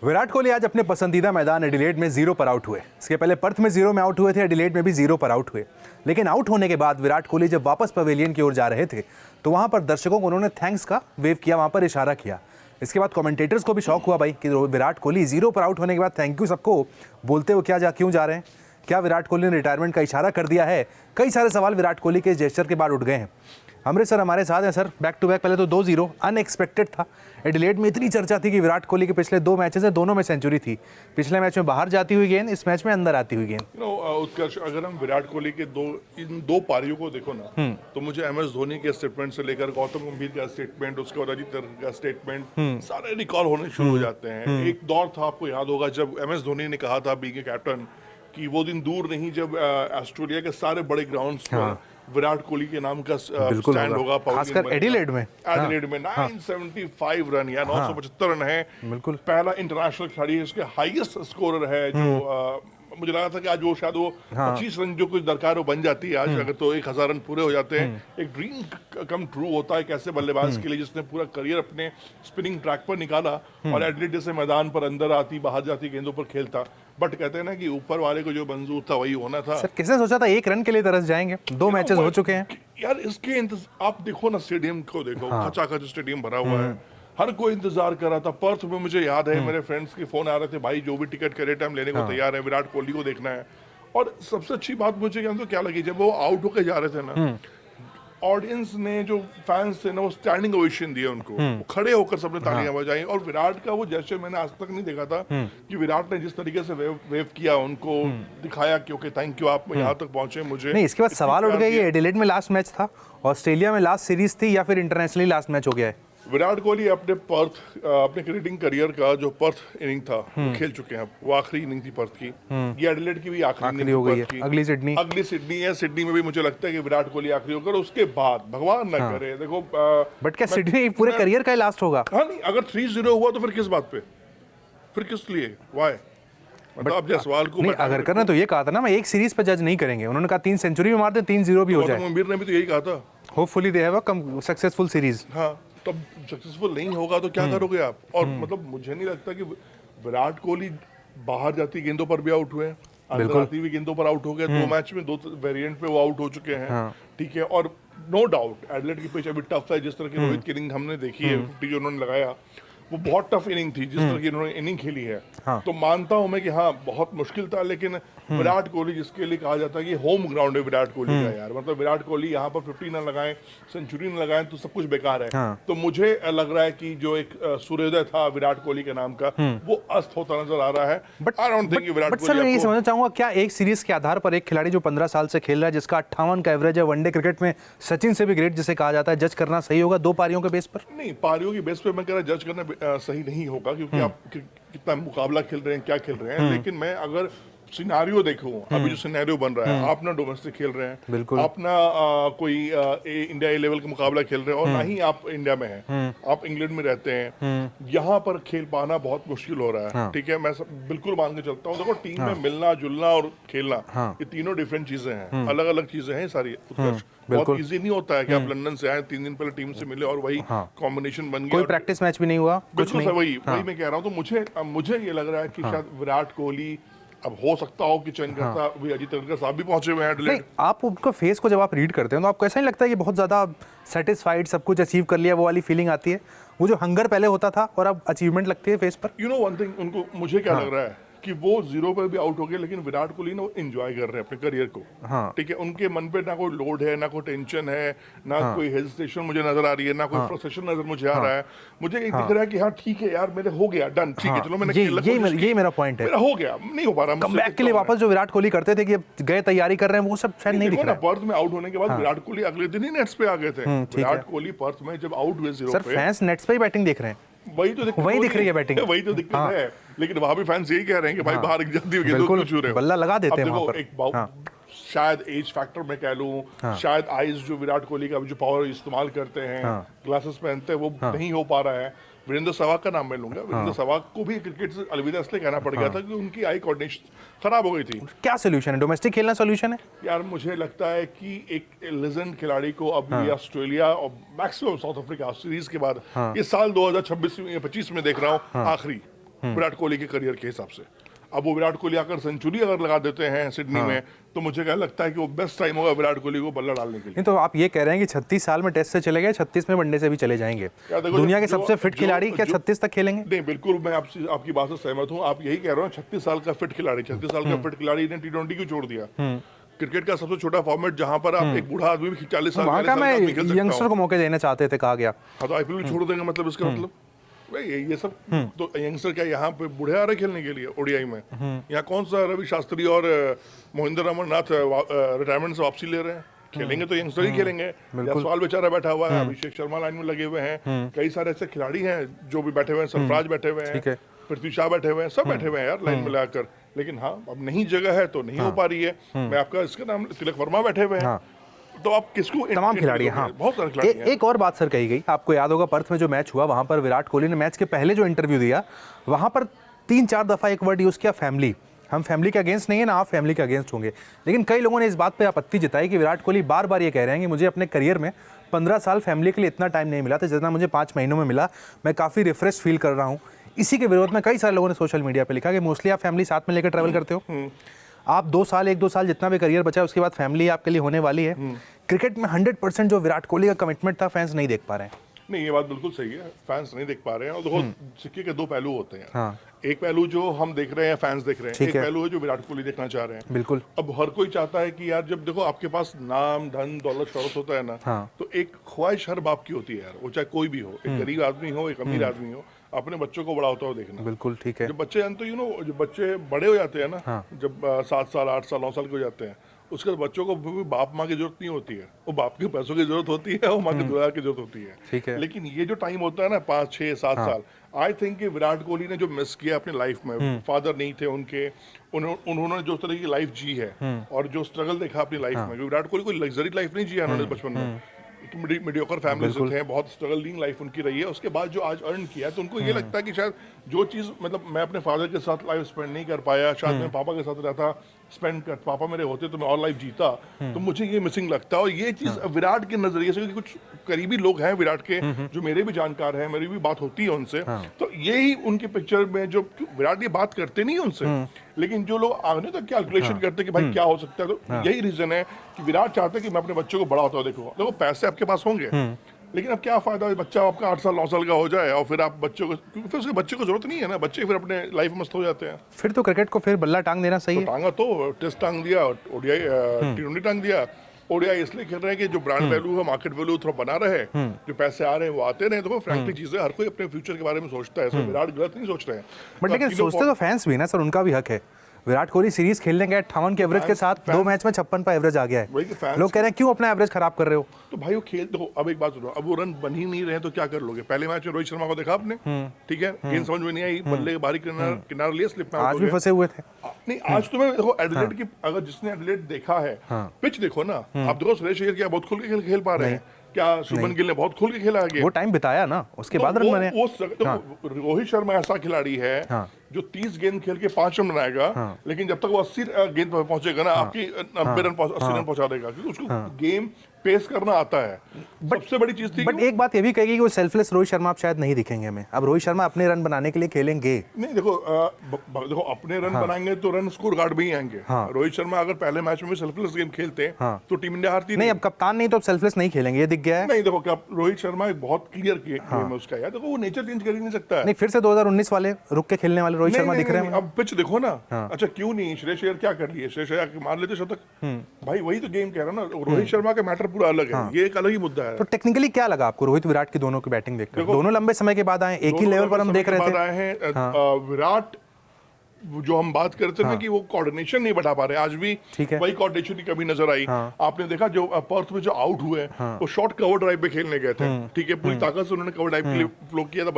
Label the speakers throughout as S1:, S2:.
S1: विराट कोहली आज अपने पसंदीदा मैदान एडिलेड में 0 पर आउट हुए। इसके पहले पर्थ में 0 में आउट हुए थे, एडिलेड में भी 0 पर आउट हुए। लेकिन आउट होने के बाद विराट कोहली जब वापस पवेलियन की ओर जा रहे थे तो वहां पर दर्शकों को उन्होंने थैंक्स का वेव किया, वहां पर इशारा किया। इसके बाद कमेंटेटर्स को भी शौक हुआ भाई कि विराट कोहली 0 पर आउट होने के बाद थैंक यू सबको बोलते हुए क्यों जा रहे हैं, क्या विराट कोहली ने रिटायरमेंट का इशारा कर दिया है। कई सारे सवाल विराट कोहली के जेस्चर के बाद उठ गए हैं। अमृत सर हमारे साथ हैं। सर, बैक टू बैक पहले तो 2-0 अनएक्सपेक्टेड था। एडिलेड में इतनी चर्चा थी कि विराट कोहली के पिछले 2 मैचेस हैं, दोनों में सेंचुरी थी। पिछले मैच में बाहर जाती हुई गेंद, इस मैच में अंदर आती हुई गेंद।
S2: उत्कर्ष, अगर हम विराट कोहली के इन दो पारियों को देखो ना, तो मुझे MS धोनी के स्टेटमेंट से लेकर गौतम गंभीर का स्टेटमेंट, उसके बाद अजीत का स्टेटमेंट, सारे रिकॉल होने शुरू हो जाते हैं। एक दौर था, आपको याद होगा, जब MS धोनी ने कहा था बीइंग कैप्टन कि वो दिन दूर नहीं जब ऑस्ट्रेलिया के सारे बड़े ग्राउंड्स पर विराट कोहली के नाम का स्टैंड होगा,
S1: खासकर एडिलेड में।
S2: 975 रन या 975 रन है।
S1: बिल्कुल
S2: पहला इंटरनेशनल खिलाड़ी है, उसके हाईएस्ट स्कोरर है, जो मुझे लगा था कि आज वो शायद 25 रन जो कुछ दरकार वो बन जाती है आज, अगर तो 1000 रन पूरे हो जाते हैं। एक ड्रीम कम ट्रू होता है एक ऐसे बल्लेबाज के लिए जिसने पूरा करियर अपने स्पिनिंग ट्रैक पर निकाला और एडिलेड जैसे मैदान पर अंदर आती बाहर जाती गेंदों पर खेलता। बट कहते हैं ना कि ऊपर वाले को जो मंजूर था वही होना था।
S1: सर, किसने सोचा था 1 रन के लिए तरस जाएंगे? 2 मैचेस हो चुके हैं
S2: यार। इसके आप देखो ना, स्टेडियम को देखो, खचाखच स्टेडियम भरा हुआ है, हर कोई इंतजार कर रहा था। पर्थ में मुझे याद है मेरे फ्रेंड्स के फोन आ रहे थे, भाई जो भी टिकट करे टाइम लेने को तैयार है, विराट कोहली को देखना है। और सबसे अच्छी बात मुझे क्या लगी, जब वो आउट होकर जा रहे थे ना, ऑडियंस ने, जो फैंस थे ना, वो स्टैंडिंग ओवेशन दिया उनको, वो खड़े होकर सबने तालियां बजाई। और विराट का वो जेस्चर मैंने आज तक नहीं देखा था कि विराट ने जिस तरीके से वेव किया, उनको दिखाया कि ओके थैंक यू, आप यहाँ तक पहुंचे। मुझे
S1: नहीं, इसके बाद सवाल उठ गया, ये एडिलेड में लास्ट मैच था, ऑस्ट्रेलिया में लास्ट सीरीज थी, या फिर इंटरनेशनली लास्ट मैच हो गया है?
S2: विराट कोहली अपने क्रिकेटिंग करियर का जो पर्थ इनिंग था वो खेल चुके हैं। वो आखिरी इनिंग थी पर्थ की। ये एडिलेड की भी आखिरी
S1: हो गई है। अगली सिडनी
S2: है। सिडनी में भी मुझे लगता है कि विराट कोहली आखिरी होकर उसके बाद भगवान ना करे, देखो।
S1: बट क्या सिडनी पूरे करियर का ही लास्ट होगा?
S2: हाँ, नहीं, अगर 3-0 हुआ तो फिर किस बात पे, फिर किस लिए, वाई? मतलब सवाल को
S1: नहीं, अगर करना तो ये कहा था ना, मैं एक सीरीज पे जज नहीं करेंगे। उन्होंने कहा 3 सेंचुरी में मार दे, 3-0 भी हो जाए।
S2: गंभीर ने भी तो यही कहा था,
S1: hopefully they have a successful series.
S2: हाँ, तब सक्सेसफुल नहीं होगा तो क्या करोगे आप? और मतलब मुझे नहीं लगता कि विराट कोहली बाहर जाती गेंदों पर भी आउट हुए, अंदर आती हुई गेंदों पर आउट हो गए। 2 मैच में 2 वेरिएंट पे वो आउट हो चुके हैं। ठीक है, और नो डाउट एडिलेड की पिच अभी टफ है। जिस तरह की रोहित की इनिंग हमने देखी है, 50 जो उन्होंने लगाया, वो बहुत टफ इनिंग थी। जिस तरह की उन्होंने इनिंग खेली है, तो मानता हूं मैं कि हाँ बहुत मुश्किल था। लेकिन विराट कोहली, जिसके लिए कहा जाता है कि होम ग्राउंड है विराट कोहली का, यार मतलब विराट कोहली यहाँ पर 50 न लगाएं, सेंचुरी न लगाएं तो सब कुछ बेकार है। तो मुझे लग रहा है कि जो एक सूर्योदय था विराट कोहली के नाम का, वो अस्त होता नजर आ रहा है। But I don't think Virat Kohli.
S1: Sir, मैं ये समझना चाहूंगा, क्या एक सीरीज के आधार पर एक खिलाड़ी जो 15 साल से खेल रहा है, जिसका 58 का एवरेज है, वनडे क्रिकेट में सचिन से भी ग्रेट जिसे कहा जाता है, जज करना सही होगा 2 पारियों के बेस पर?
S2: नहीं, पारियों की बेस पर मैं कह रहा जज करना सही नहीं होगा, क्योंकि आप कितना मुकाबला खेल रहे हैं, क्या खेल रहे हैं। लेकिन मैं अगर सिनेरियो देखूं, अभी जो सिनेरियो बन रहा है, आप ना डोमेस्टिक खेल रहे हैं,
S1: बिल्कुल,
S2: आप ना कोई इंडिया ए लेवल का मुकाबला खेल रहे हैं, और ना ही आप इंडिया में हैं, आप इंग्लैंड में रहते हैं, यहाँ पर खेल पाना बहुत मुश्किल हो रहा है। ठीक है, मैं बिल्कुल मान के चलता हूँ। देखो, टीम में मिलना जुलना और खेलना, ये तीनों डिफरेंट चीजें हैं, अलग अलग चीजें हैं सारी। बहुत इजी नहीं होता है कि आप लंदन से आए, 3 दिन पहले टीम से मिले और वही कॉम्बिनेशन बन गया,
S1: कोई प्रैक्टिस मैच भी नहीं हुआ, कुछ नहीं।
S2: वही मैं कह रहा हूँ। तो मुझे ये लग रहा है कि शायद विराट कोहली, अब हो सकता हो कि चयनकर्ता अजीत साहब भी पहुंचे हुए हैं।
S1: नहीं, आप उनका फेस को जब आप रीड करते हैं तो आपको ऐसा नहीं लगता है कि बहुत ज्यादा सेटिस्फाइड, सब कुछ अचीव कर लिया, वो वाली फीलिंग आती है? वो जो हंगर पहले होता था और अब अचीवमेंट लगती है फेस पर।
S2: यू नो वन थिंग, उनको मुझे क्या लग रहा है कि वो 0 पर भी आउट हो गए, लेकिन विराट कोहली ना वो एंजॉय कर रहे हैं अपने करियर को। ठीक है, उनके मन पे ना कोई लोड है, ना कोई टेंशन है, ना कोई हेजिटेशन मुझे नजर आ रही है, ना कोई फ्रस्ट्रेशन नजर मुझे आ रहा है। मुझे एक दिख रहा है कि हाँ ठीक है यार, मेरे हो गया, डन, ठीक है, चलो मैंने
S1: ये मेरा पॉइंट है,
S2: मेरा हो गया, नहीं हो पा रहा।
S1: कमबैक के लिए वापस जो विराट कोहली करते थे कि गए तैयारी कर रहे हैं, वो सब शायद नहीं दिख रहा है।
S2: पर्थ में आउट होने के बाद विराट कोहली अगले दिन ही नेट्स पे आ गए थे। विराट कोहली पर्थ में जब आउट हुए 0 पे,
S1: सर फैंस नेट्स पे ही बैटिंग देख रहे हैं,
S2: वही तो
S1: दिख रही है बैटिंग,
S2: वही तो दिक्कत है। लेकिन वहां भी फैंस यही कह रहे हैं कि भाई बाहर जल्दी
S1: बल्ला लगा देते हैं वहां पर।
S2: शायद एज फैक्टर मैं कह लूं, शायद आईज जो विराट कोहली का जो पावर इस्तेमाल करते हैं, ग्लासेस पहनते हैं, वो नहीं हो पा रहा है। वीरेंद्र सहवाग का नाम मैं लूंगा। वीरेंद्र सहवाग को भी क्रिकेट से अलविदा इसलिए कहना पड़ गया था कि उनकी आई कोऑर्डिनेशन खराब हो गई थी।
S1: क्या सोल्यूशन है? डोमेस्टिक खेलना सोल्यूशन है?
S2: यार मुझे लगता है कि एक लेजेंड खिलाड़ी को अभी ऑस्ट्रेलिया और मैक्सिमम साउथ अफ्रीका सीरीज के बाद, ये साल 2026-25 में देख रहा हूँ आखिरी, विराट कोहली के करियर के हिसाब से। अब वो विराट कोहली आकर सेंचुरी अगर लगा देते हैं सिडनी में, तो मुझे क्या लगता है कि वो बेस्ट टाइम होगा विराट कोहली को बल्ला डालने के लिए।
S1: नहीं तो आप ये कह रहे हैं कि 36 साल में टेस्ट से चले गए, 36 में वनडे से भी चले जाएंगे। दुनिया के सबसे फिट खिलाड़ी क्या 36 तक खेलेंगे?
S2: नहीं, बिल्कुल मैं आपकी बात से सहमत हूँ। आप यही कह रहे हो 36 साल का फिट खिलाड़ी, 36 साल का फिट खिलाड़ी ने T20 क्यों छोड़ दिया? क्रिकेट का सबसे छोटा फॉर्मेट जहां पर आप एक बूढ़ा आदमी भी 40 साल
S1: वहाँ का मैं यंगस्टर को मौके देना चाहते थे, कहा गया।
S2: हाँ, तो आईपीएल भी छोड़ देंगे मतलब इसका मतलब भाई ये सब तो यंगस्टर क्या यहाँ पे बूढ़े आ रहे खेलने के लिए ओडीआई में? यहाँ कौन सा रवि शास्त्री और मोहिंदर अमरनाथ रिटायरमेंट से वापसी ले रहे हैं? खेलेंगे तो यंगस्टर ही खेलेंगे। जायसवाल बेचारा बैठा हुआ है, अभिषेक शर्मा लाइन में लगे हुए हैं, कई सारे ऐसे खिलाड़ी हैं जो भी बैठे हुए हैं, सरफराज बैठे हुए हैं, पृथ्वी शाह बैठे हुए हैं, सब बैठे हुए हैं यार लाइन में लगाकर। लेकिन हाँ, अब नहीं जगह है तो नहीं हो पा रही है। मैं आपका इसका नाम तिलक वर्मा बैठे हुए हैं, तो आप किसको?
S1: तमाम खिलाड़ी। हाँ,
S2: बहुत सारे खिलाड़ी हैं।
S1: एक और बात सर कही गई, आपको याद होगा पर्थ में जो मैच हुआ, वहां पर विराट कोहली ने मैच के पहले जो इंटरव्यू दिया, वहां पर 3-4 दफा एक वर्ड यूज किया, फैमिली। हम फैमिली के अगेंस्ट नहीं है ना, आप फैमिली के अगेंस्ट होंगे। लेकिन कई लोगों ने इस बात पे आपत्ति जताई कि विराट कोहली बार बार ये कह रहे हैं कि मुझे अपने करियर में 15 साल फैमिली के लिए इतना टाइम नहीं मिला था जितना मुझे 5 महीनों में मिला। मैं काफ़ी रिफ्रेश फील कर रहा हूँ। इसी के विरोध में कई सारे लोगों ने सोशल मीडिया पे लिखा कि मोस्टली आप फैमिली साथ में लेकर ट्रैवल करते हो। आप 2 साल 1-2 साल जितना भी करियर बचा है उसके बाद फैमिली आपके लिए होने वाली है। क्रिकेट में 100% जो विराट कोहली का कमिटमेंट था, फैंस नहीं देख पा रहे हैं।
S2: नहीं, ये बात बिल्कुल सही है, फैंस नहीं देख पा रहे हैं। और देखो, सिक्के के 2 पहलू होते हैं।
S1: हाँ।
S2: एक पहलू जो हम देख रहे हैं, फैंस देख रहे हैं, एक पहलू है जो विराट कोहली देखना चाह रहे हैं।
S1: बिल्कुल।
S2: अब हर कोई चाहता है कि यार, जब देखो आपके पास नाम, धन, दौलत, शौहरत होता है ना, तो एक ख्वाहिश हर बाप की होती है यार, वो चाहे कोई भी हो, एक गरीब आदमी हो, एक अमीर आदमी हो, अपने बच्चों को बड़ा होता हुआ देखना।
S1: बिल्कुल ठीक है।
S2: जब बच्चे जब बच्चे बड़े हो जाते हैं ना, जब 7 साल 8 साल 9 साल के हो जाते हैं, उसके बाद बच्चों को बाप माँ की जरूरत नहीं होती है, वो बाप के पैसों की जरूरत होती है, वो माँ की दुआ की जरूरत होती है।
S1: ठीक है।
S2: लेकिन ये जो टाइम होता है ना 5, 6, 7 साल, आई थिंक कि विराट कोहली ने जो मिस किया अपनी लाइफ में, फादर नहीं थे उनके, उन्होंने जो तरह की लाइफ जी है और जो स्ट्रगल देखा अपनी लाइफ में, विराट कोहली कोई लग्जरी लाइफ नहीं जिया उन्होंने बचपन में। मीडियोकर फैमिली से थे, बहुत स्ट्रगलिंग लाइफ उनकी रही है। उसके बाद जो आज अर्न किया, तो उनको ये लगता है कि शायद जो चीज़ मतलब मैं अपने फादर के साथ लाइफ स्पेंड नहीं कर पाया, शायद मैं पापा के साथ रहता, पापा मेरे होते तो मैं और लाइफ जीता, तो मुझे ये मिसिंग लगता है। और ये चीज़ विराट के नजरिए से, क्योंकि कुछ करीबी लोग हैं विराट के जो मेरे भी जानकार हैं, मेरी भी बात होती है उनसे, तो यही उनकी पिक्चर में जो विराट ये बात करते नहीं उनसे, लेकिन जो लोग आगे तक कैलकुलेशन करते कि भाई क्या हो सकता है, तो यही रीजन है कि विराट चाहते हैं कि मैं अपने बच्चों को बड़ा होता हूँ। देखो पैसे आपके पास होंगे, लेकिन अब क्या फायदा, बच्चा आपका 8 साल 9 साल का हो जाए और फिर आप बच्चों को, क्योंकि फिर उसके बच्चे को जरूरत नहीं है ना, बच्चे फिर अपने लाइफ में मस्त हो जाते हैं।
S1: फिर तो क्रिकेट को फिर बल्ला टांग देना सही है।
S2: टांगा तो टेस्ट टांग दिया, ओडीआई T20 टांग दिया। ओडीआई इसलिए खेल रहे हैं कि जो ब्रांड वैल्यू है, मार्केट वैल्यू थोड़ा बना रहे, जो पैसे आ रहे हैं वो आते रहे। तो फ्रैंकली चीजें, हर कोई अपने फ्यूचर के बारे में सोचता है, विराट गलत नहीं सोच रहे हैं।
S1: बट लेकिन सोचते तो फैंस भी ना सर, उनका भी हक है। विराट कोहली सीरीज खेलने गए 58 के एवरेज के साथ, 2 मैच में 56 पर एवरेज आ गया है। लोग कह रहे हैं क्यों अपना एवरेज खराब कर रहे हो?
S2: तो भाई वो खेल, देखो अब एक बात सुनो, अब वो रन बन ही नहीं रहे तो क्या कर लोगे? पहले मैच में रोहित शर्मा को देखा आपने, ठीक है, गेंद समझ में नहीं आई, बल्ले के बाहरी किनारा लिया, स्लिप में
S1: आज भी फंसे हुए थे।
S2: नहीं, आज तुम्हें देखो एडिलेड की, अगर जिसने एडिलेड देखा है, पिच देखो ना आप, देखो सुरेश अय्यर क्या बहुत खुल के खेल पा रहे हैं, क्या शुभमन गिल ने बहुत खुल के खेला आगे,
S1: वो टाइम बिताया ना, उसके बाद रन बने।
S2: रोहित शर्मा ऐसा खिलाड़ी है जो 30 गेंद खेल के 5 रन बनाएगा, लेकिन जब तक वो 80 गेंद पर पहुंचेगा ना, आपकी 90 रन 80 रन पहुंचा देगा, क्योंकि उसको गेम पेस करना आता है। सबसे बड़ी चीज थी।
S1: बट एक बात ये भी कहेगी कि वो सेल्फलेस रोहित शर्मा आप शायद नहीं दिखेंगे हमें। अब रोहित शर्मा अपने रन बनाने के लिए खेलेंगे।
S2: नहीं, देखो अपने रन बनाएंगे तो रन स्कोर कार्ड में ही आएंगे। रोहित शर्मा अगर पहले मैच में भी सेल्फलेस गेम खेलते तो टीम इंडिया हारती
S1: नहीं। अब कप्तान नहीं तो अब सेल्फलेस नहीं खेलेंगे, ये दिख गया है।
S2: नहीं, देखो क्या रोहित शर्मा एक बहुत क्लियर गेम है उसका यार, देखो वो नेचर चेंज कर ही नहीं सकता है।
S1: नहीं, फिर से 2019 वाले रुक के खेलने वाले रोहित शर्मा दिख रहे हैं।
S2: अब पिच देखो ना। अच्छा क्यों नहीं, श्रेयस अय्यर क्या कर लिए, श्रेयस अय्यर मार लेते शतक। भाई वही तो गेम कह रहा ना, रोहित शर्मा का मैटर पूरा अलग है, ये एक अलग ही मुद्दा है।
S1: तो टेक्निकली क्या लगा आपको रोहित विराट की दोनों की बैटिंग देखकर? दोनों लंबे समय के बाद आए, एक ही लेवल पर हम देख रहे थे।
S2: विराट जो हम बात करते थे कि वो कोऑर्डिनेशन नहीं बढ़ा पा रहे, आज भी वही कोऑर्डिनेशन की कमी नजर आई। आपने देखा जो पर्थ में जो आउट हुए वो शॉर्ट कवर ड्राइव पे खेलने गए थे, ठीक है, पूरी ताकत से उन्होंने कवर ड्राइव के लिए फ्लो किया था,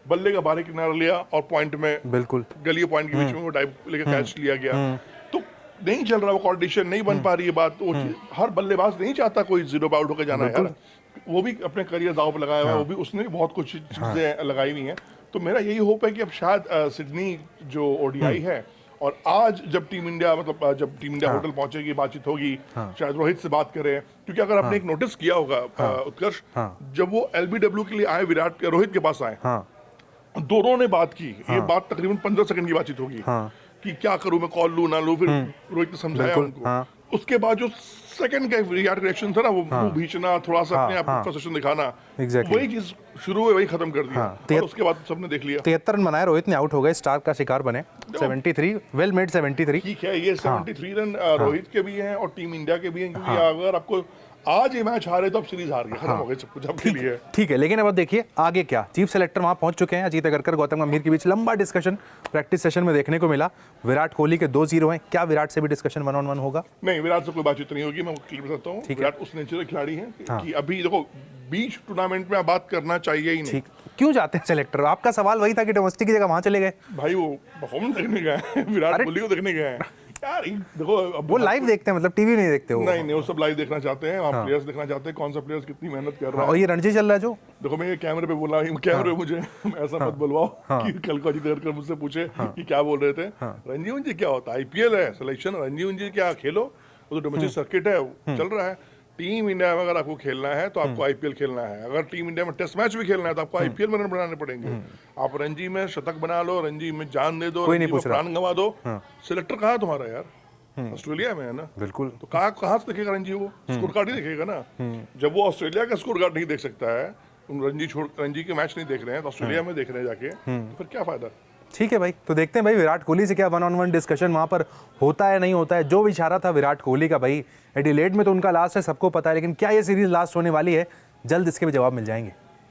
S2: बल्ले का बाहरी किनारा लिया और पॉइंट में, बिल्कुल गली पॉइंट के बीच में वो ड्राइव लेकर कैच लिया गया। तो नहीं चल रहा, वो कोऑर्डिनेशन नहीं बन पा रही है बात। वो हर बल्लेबाज नहीं चाहता कोई जीरो पे आउट होकर जाना है, वो भी अपने करियर दांव पे लगाया हुआ है, वो भी उसने भी बहुत कुछ चीजें लगाई हुई हैं। तो मेरा यही होप है कि अब शायद सिडनी जो ओडीआई है, और आज जब टीम इंडिया होटल पहुंचेगी, बातचीत होगी, शायद रोहित से बात करें, क्योंकि अगर आपने एक नोटिस किया होगा उत्कर्ष, जब वो LBW के लिए आए, रोहित के पास आए, दोनों ने बात की, ये बात तकरीबन 15 सेकंड की बातचीत होगी कि क्या करूं मैं, कॉल लूं ना लूं, फिर रोहित ने समझाया उनको। उसके बाद जो सेकंड का रिएक्शन था ना, वो मुंह भींचना, थोड़ा सा अपने आप को फ्रस्ट्रेशन दिखाना, वही चीज शुरू हुई, वही खत्म कर दिया। और उसके बाद सबने देख लिया।
S1: 73 रन बनाए, रोहित ने आउट हो गए, स्टार्क का शिकार बने। 73 वेल मेड 73।
S2: ठीक है, ये 73 रन रोहित के भी हैं और टीम इंडिया के भी हैं, क्योंकि अगर आपको आज ये मैच हारे तो अब सीरीज हार गए, खत्म हो गए सब कुछ आपके लिए।
S1: ठीक है, लेकिन अब देखिए आगे क्या। चीफ सेलेक्टर वहां पहुंच चुके हैं, अजीत अगरकर गौतम गंभीर के बीच लंबा डिस्कशन प्रैक्टिस सेशन में देखने को मिला। विराट कोहली के 2-0 हैं, क्या विराट से भी डिस्कशन 1-on-1 होगा?
S2: नहीं, विराट से कोई बातचीत नहीं होगी, मैं क्लियर बताता हूँ। विराट उस नेचर के खिलाड़ी हैं कि अभी देखो बीच टूर्नामेंट में बात करना चाहिए ही नहीं।
S1: क्यों जाते हैं सेलेक्टर? आपका सवाल वही था कि डोमेस्टिक की जगह वहां चले गए।
S2: भाई वो परफॉर्मेंस देखने गए हैं, विराट कोहली को देखने गए हैं यार। देखो
S1: वो लाइव देखते हैं, मतलब टीवी नहीं देखते हो?
S2: नहीं, वो सब लाइव देखना चाहते हैं, वहाँ प्लेयर्स देखना चाहते हैं, कौन सा प्लेयर्स कितनी मेहनत कर रहा है।
S1: और ये रणजी चल रहा है जो,
S2: देखो मैं ये कैमरे पे बोला, कैमरे पे मुझे ऐसा मत बुलवाओ कि कल को अजीत अगरकर मुझसे पूछे कि क्या बोल रहे थे। रणजी उंजी क्या होता है? आईपीएल है, सिलेक्शन। रणजी उंजी क्या खेलो, वो तो डोमेस्टिक सर्किट है, चल रहा है। टीम इंडिया में अगर आपको खेलना है तो आपको आईपीएल खेलना है। अगर टीम इंडिया में टेस्ट मैच भी खेलना है तो आपको आईपीएल में रन बनाने पड़ेंगे। आप रणजी में शतक बना लो, रणजी में जान दे दो, रणजी में प्राण गंवा दो। सिलेक्टर कहाँ है तुम्हारा यार? ऑस्ट्रेलिया में है ना।
S1: बिल्कुल।
S2: तो कहाँ से देखेगा रणजी? वो स्कोर कार्ड ही देखेगा ना। जब वो ऑस्ट्रेलिया का स्कोर कार्ड नहीं देख सकता है, रणजी के मैच नहीं देख रहे हैं, तो ऑस्ट्रेलिया में देख रहे हैं जाके, तो फिर क्या फायदा?
S1: ठीक है भाई, तो देखते हैं भाई विराट कोहली से क्या 1-on-1 डिस्कशन वहां पर होता है नहीं होता है। जो इशारा था विराट कोहली का भाई, एडिलेड में तो उनका लास्ट है, सबको पता है, लेकिन क्या ये सीरीज लास्ट होने वाली है? जल्द इसके भी जवाब मिल जाएंगे।